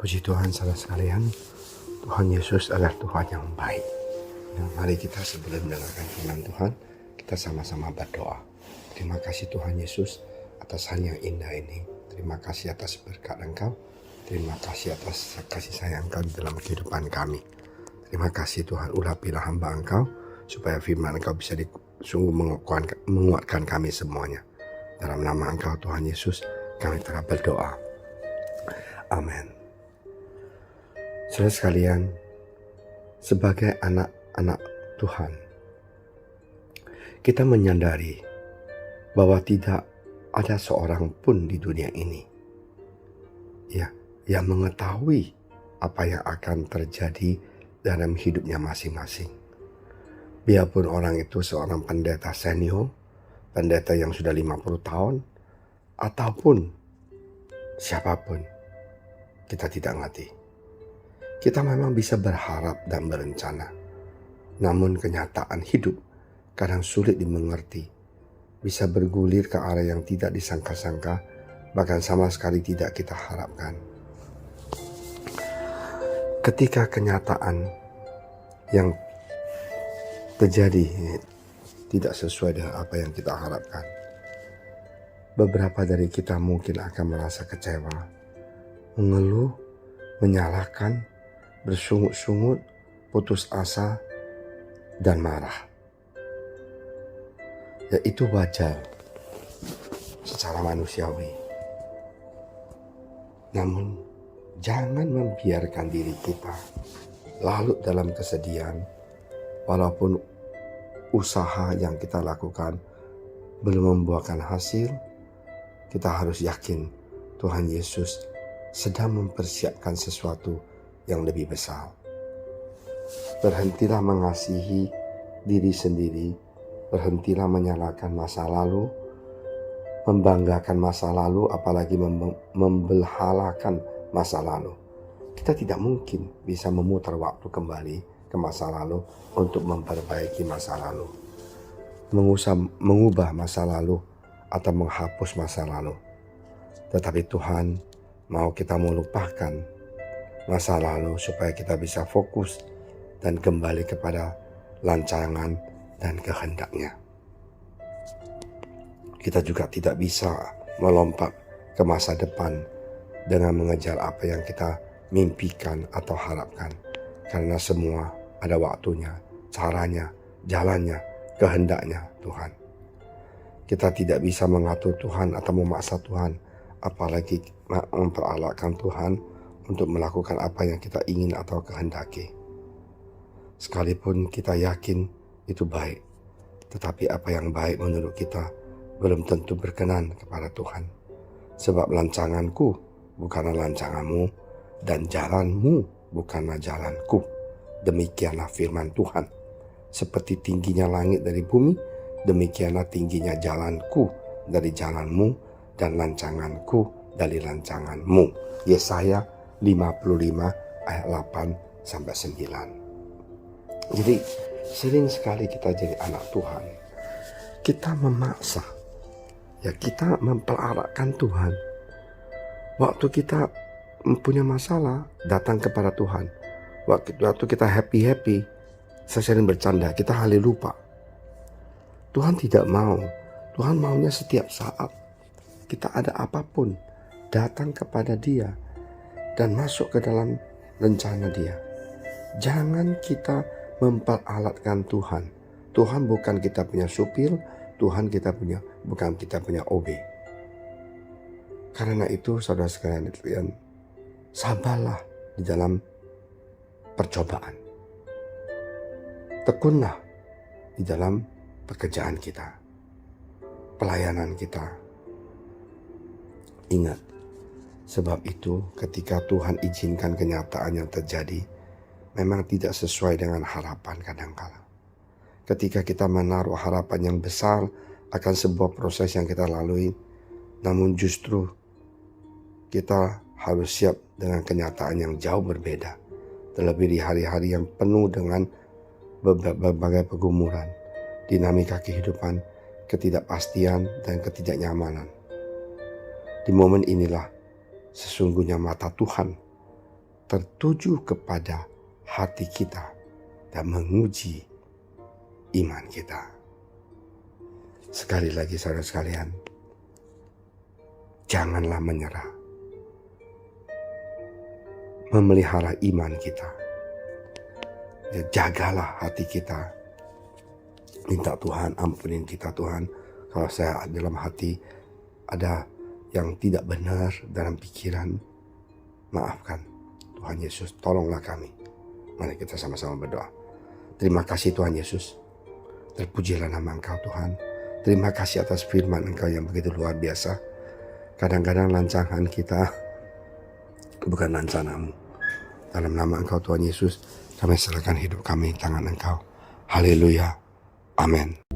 Puji Tuhan saudara sekalian, Tuhan Yesus adalah Tuhan yang baik. Dan mari kita sebelum mendengarkan firman Tuhan, kita sama-sama berdoa. Terima kasih Tuhan Yesus atas hari yang indah ini. Terima kasih atas berkat Engkau. Terima kasih atas kasih sayang Engkau di dalam kehidupan kami. Terima kasih Tuhan, urapilah hamba Engkau, supaya firman Engkau bisa sungguh menguatkan kami semuanya. Dalam nama Engkau Tuhan Yesus, kami telah berdoa. Amin. Saudara sekalian, sebagai anak-anak Tuhan, kita menyadari bahwa tidak ada seorang pun di dunia ini yang mengetahui apa yang akan terjadi dalam hidupnya masing-masing. Biarpun orang itu seorang pendeta senior, pendeta yang sudah 50 tahun, ataupun siapapun, kita tidak ngerti. Kita memang bisa berharap dan berencana, namun kenyataan hidup kadang sulit dimengerti, bisa bergulir ke arah yang tidak disangka-sangka, bahkan sama sekali tidak kita harapkan. Ketika kenyataan yang terjadi tidak sesuai dengan apa yang kita harapkan, beberapa dari kita mungkin akan merasa kecewa, mengeluh, menyalahkan, bersungut-sungut, putus asa, dan marah. Ya, itu wajar secara manusiawi. Namun, jangan membiarkan diri kita larut dalam kesedihan, walaupun usaha yang kita lakukan belum membuahkan hasil. Kita harus yakin Tuhan Yesus sedang mempersiapkan sesuatu yang lebih besar. Berhentilah mengasihi diri sendiri, berhentilah menyalahkan masa lalu, membanggakan masa lalu, apalagi membelhalakan masa lalu. Kita tidak mungkin bisa memutar waktu kembali ke masa lalu untuk memperbaiki masa lalu, mengubah masa lalu atau menghapus masa lalu. Tetapi Tuhan mau kita melupakan masa lalu supaya kita bisa fokus dan kembali kepada rancangan dan kehendaknya. Kita juga tidak bisa melompat ke masa depan dengan mengejar apa yang kita mimpikan atau harapkan, karena semua ada waktunya, caranya, jalannya, kehendaknya Tuhan. Kita tidak bisa mengatur Tuhan atau memaksa Tuhan, apalagi memperalatkan Tuhan untuk melakukan apa yang kita ingin atau kehendaki. Sekalipun kita yakin itu baik, tetapi apa yang baik menurut kita belum tentu berkenan kepada Tuhan. Sebab rancanganku bukanlah rancanganmu, dan jalanmu bukanlah jalanku. Demikianlah firman Tuhan. Seperti tingginya langit dari bumi, demikianlah tingginya jalanku dari jalanmu, dan rancanganku dari rancanganmu. Yesaya 55 ayat 8-9. Jadi sering sekali kita jadi anak Tuhan, kita memaksa, kita memperalatkan Tuhan. Waktu kita mempunyai masalah, datang kepada Tuhan. Waktu kita happy, saya sering bercanda, kita hal lupa. Tuhan tidak mau. Tuhan maunya setiap saat kita ada apapun, datang kepada Dia dan masuk ke dalam rencana Dia. Jangan kita memperalatkan Tuhan. Tuhan bukan kita punya supir, bukan kita punya OB. Karena itu saudara sekalian, sabarlah di dalam percobaan. Tekunlah di dalam pekerjaan kita, pelayanan kita. Ingat, sebab itu ketika Tuhan izinkan kenyataan yang terjadi, memang tidak sesuai dengan harapan kadangkala. Ketika kita menaruh harapan yang besar akan sebuah proses yang kita lalui, namun justru kita harus siap dengan kenyataan yang jauh berbeda. Terlebih di hari-hari yang penuh dengan berbagai pergumulan, dinamika kehidupan, ketidakpastian, dan ketidaknyamanan. Di momen inilah sesungguhnya mata Tuhan tertuju kepada hati kita dan menguji iman kita. Sekali lagi saudara sekalian, janganlah menyerah. Memelihara iman kita. Jagalah hati kita. Minta Tuhan ampunin kita Tuhan. Kalau saya dalam hati ada yang tidak benar dalam pikiran, maafkan. Tuhan Yesus, tolonglah kami. Mari kita sama-sama berdoa. Terima kasih Tuhan Yesus. Terpujilah nama Engkau Tuhan. Terima kasih atas firman Engkau yang begitu luar biasa. Kadang-kadang rancangan kita bukan rencanamu. Dalam nama Engkau Tuhan Yesus, kami serahkan hidup kami di tangan Engkau. Haleluya. Amin.